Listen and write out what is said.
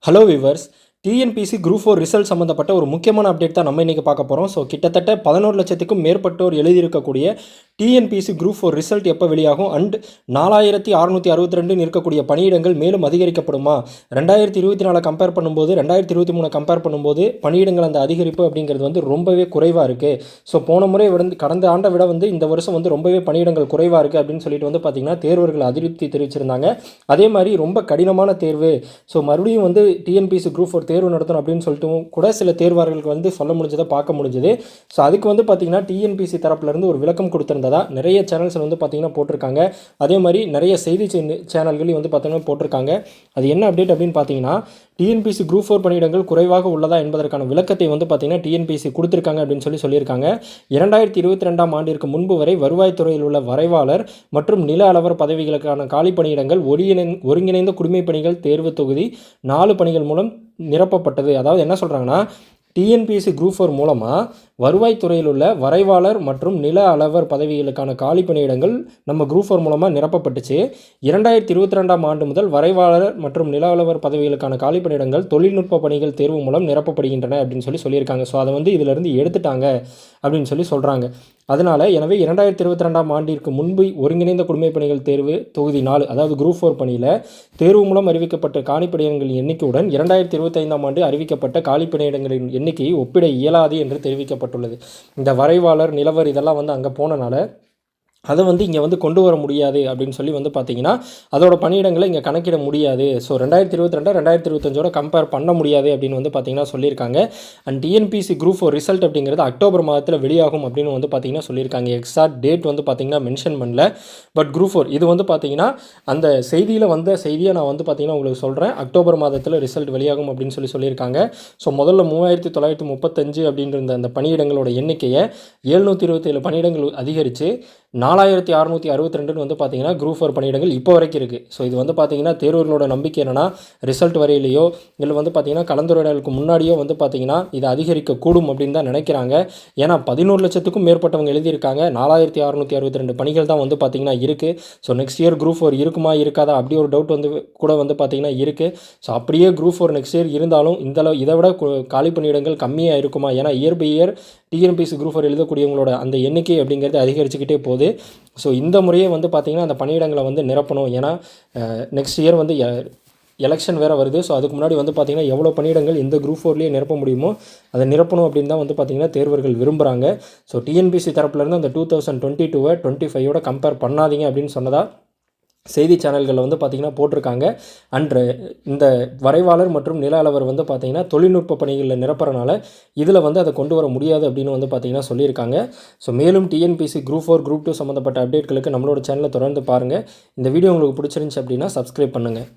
Hello viewers, TNPSC group 4 result சம்மந்தப்பட்ட ஒரு முக்கியமான அப்டேட் தான் நம்ம இன்றைக்கி பார்க்க போகிறோம். ஸோ கிட்டத்தட்ட 11 லட்சத்துக்கும் மேற்பட்டோர் எழுதியிருக்கக்கூடிய டிஎன்பிசி குரூப் 4 ரிசல்ட் எப்போ வெளியாகும் அண்ட் 4662 இருக்கக்கூடிய பணியிடங்கள் மேலும் அதிகரிக்கப்படுமா? 2024 கம்பேர் பண்ணும்போது 2023 கம்பேர் பண்ணும்போது பணியிடங்கள் அந்த அதிகரிப்பு அப்படிங்கிறது வந்து ரொம்பவே குறைவாக இருக்குது. ஸோ போன முறை கடந்த ஆண்டை விட வந்து இந்த வருஷம் வந்து ரொம்பவே பணியிடங்கள் குறைவாக இருக்குது அப்படின்னு சொல்லிட்டு வந்து பார்த்திங்கன்னா தேர்வர்கள் அதிருப்தி தெரிவிச்சிருந்தாங்க. அதே மாதிரி ரொம்ப கடினமான தேர்வு, ஸோ மறுபடியும் வந்து டிஎன்பிசி குரூப் 4 தேர்வு நடத்தணும் அப்படின்னு சொல்லிட்டு கூட சில தேர்வாளர்களுக்கு வந்து சொல்ல முடிஞ்சதை பார்க்க முடிஞ்சது. ஸோ அதுக்கு வந்து பார்த்திங்கன்னா டிஎன்பிசி தரப்புலேருந்து ஒரு விளக்கம் கொடுத்துருந்ததா நிறைய சேனல்ஸ் வந்து பார்த்திங்கன்னா போட்டிருக்காங்க. அதே மாதிரி நிறைய செய்தி சேனல்களையும் வந்து பார்த்திங்கன்னா போட்டிருக்காங்க. அது என்ன அப்டேட் அப்படின்னு பார்த்தீங்கன்னா, டிஎன்பிசி குரூப் 4 பணியிடங்கள் குறைவாக உள்ளதா என்பதற்கான விளக்கத்தை வந்து பார்த்திங்கன்னா டிஎன்பிசி கொடுத்துருக்காங்க அப்படின்னு சொல்லியிருக்காங்க. 2022ஆம் ஆண்டிற்கு முன்பு வரை வருவாய்த்துறையில் உள்ள வரைவாளர் மற்றும் நில அளவர் பதவிகளுக்கான காலி பணியிடங்கள் ஒருங்கிணைந்த குடிமைப் பணிகள் தேர்வு தொகுதி 4 பணிகள் மூலம் நிரப்பப்பட்டது. அதாவது என்ன சொல்கிறாங்கன்னா, டிஎன்பிஎஸ்சி குரூப் 4 மூலமாக வருவாய்த்துறையில் உள்ள வரைவாளர் மற்றும் நில அளவர் பதவிகளுக்கான காலி பணியிடங்கள் நம்ம குரூப் 4 மூலமாக நிரப்பப்பட்டுச்சு. 2022ஆம் ஆண்டு முதல் வரைவாளர் மற்றும் நில அளவர் பதவிகளுக்கான காலி பணியிடங்கள் தொழில்நுட்ப பணிகள் தேர்வு மூலம் நிரப்பப்படுகின்றன அப்படின்னு சொல்லியிருக்காங்க. ஸோ அதை வந்து இதிலிருந்து எடுத்துட்டாங்க அப்படின்னு சொல்கிறாங்க. அதனால் எனவே 2022ஆம் ஆண்டிற்கு முன்பு ஒருங்கிணைந்த குடிமைப் பணிகள் தேர்வு தொகுதி 4 அதாவது குரூப் 4 பணியில் தேர்வு மூலம் அறிவிக்கப்பட்ட காலிப்பணியிடங்களின் எண்ணிக்கையுடன் 2025ஆம் ஆண்டு அறிவிக்கப்பட்ட காலிப்பணியிடங்களின் எண்ணிக்கையை ஒப்பிட இயலாது என்று தெரிவிக்கப்பட்டுள்ளது. இந்த வரைவாளர் நிலவர் இதெல்லாம் வந்து அங்கே போனனால அதை வந்து இங்கே வந்து கொண்டு வர முடியாது அப்படின்னு சொல்லி வந்து பார்த்திங்கன்னா அதோட பணியிடங்களை இங்கே கணக்கிட முடியாது. ஸோ 2022 2025ஓட கம்பேர் பண்ண முடியாது அப்படின்னு வந்து பார்த்திங்கன்னா சொல்லியிருக்காங்க. அண்ட் டிஎன்பிசி குரூப் 4 ரிசல்ட் அப்படிங்கிறது அக்டோபர் மாதத்தில் வெளியாகும் அப்படின்னு வந்து பார்த்திங்கன்னா சொல்லியிருக்காங்க. எக்ஸாக்ட் டேட் வந்து பார்த்திங்கன்னா மென்ஷன் பண்ணல. பட் குரூப் 4 இது வந்து பார்த்திங்கன்னா அந்த செய்தியில் வந்த செய்தியை நான் வந்து பார்த்திங்கன்னா உங்களுக்கு சொல்கிறேன். அக்டோபர் மாதத்தில் ரிசல்ட் வெளியாகும் அப்படின்னு சொல்லியிருக்காங்க. ஸோ முதல்ல 3935 அப்படின்ற அந்த பணியிடங்களோட எண்ணிக்கையை 727 பணியிடங்கள் அதிகரித்து 4662 வந்து பார்த்திங்கன்னா குரூப் 4 பணியிடங்கள் இப்போ வரைக்கும் இருக்குது. ஸோ இது வந்து பார்த்திங்கன்னா தேர்வர்களோட நம்பிக்கை என்னென்னா ரிசல்ட் வரையிலையோ இல்லை வந்து பார்த்திங்கன்னா கலந்துரையாடலுக்கு முன்னாடியோ வந்து பார்த்திங்கன்னா இது அதிகரிக்கக்கூடும் அப்படின்னு தான் நினைக்கிறாங்க. ஏன்னா 11 லட்சத்துக்கும் மேற்பட்டவங்க எழுதியிருக்காங்க. 4662 பணிகள் தான் வந்து பார்த்திங்கன்னா இருக்குது. ஸோ நெக்ஸ்ட் இயர் குரூப் 4 இருக்குமா இருக்காதா அப்படி ஒரு டவுட் வந்து கூட வந்து பார்த்திங்கன்னா இருக்குது. ஸோ அப்படியே குரூப் 4 நெக்ஸ்ட் இயர் இருந்தாலும் இதை விட காலி பணியிடங்கள் கம்மியாக இருக்குமா? ஏன்னா year by year TNPSC group 4 எழுதக்கூடியவங்களோட அந்த எண்ணிக்கை அப்படிங்கிறது அதிகரிச்சுக்கிட்டே போகுது. ஸோ இந்த முறையே வந்து பார்த்திங்கன்னா அந்த பணியிடங்களை வந்து நிரப்பணும். ஏன்னா நெக்ஸ்ட் இயர் வந்து எலெக்ஷன் வேறு வருது. ஸோ அதுக்கு முன்னாடி வந்து பார்த்திங்கன்னா எவ்வளோ பணியிடங்கள் இந்த குரூப் 4லேயே நிரப்ப முடியுமோ அதை நிரப்பணும் அப்படின்னு தான் வந்து பார்த்திங்கன்னா தேர்வர்கள் விரும்புகிறாங்க. ஸோ டிஎன்பிசி தரப்புலேருந்து அந்த 2022 25ஓட கம்பேர் பண்ணாதீங்க அப்படின்னு சொன்னதா செய்தி சேனல்களில் வந்து பார்த்திங்கன்னா போட்டிருக்காங்க. அன்று இந்த வரைவாளர் மற்றும் நில அளவர் வந்து பார்த்திங்கன்னா தொழில்நுட்ப பணிகளில் நிரப்புறனால இதில் வந்து அதை கொண்டு வர முடியாது அப்படின்னு வந்து பார்த்திங்கன்னா சொல்லியிருக்காங்க. ஸோ மேலும் டிஎன்பிசி குரூப் 4 குரூப் 2 சம்மந்தப்பட்ட அப்டேட்களுக்கு நம்மளோட சேனலை தொடர்ந்து பாருங்கள். இந்த வீடியோ உங்களுக்கு பிடிச்சிருந்துச்சு அப்படின்னா சப்ஸ்கிரைப் பண்ணுங்கள்.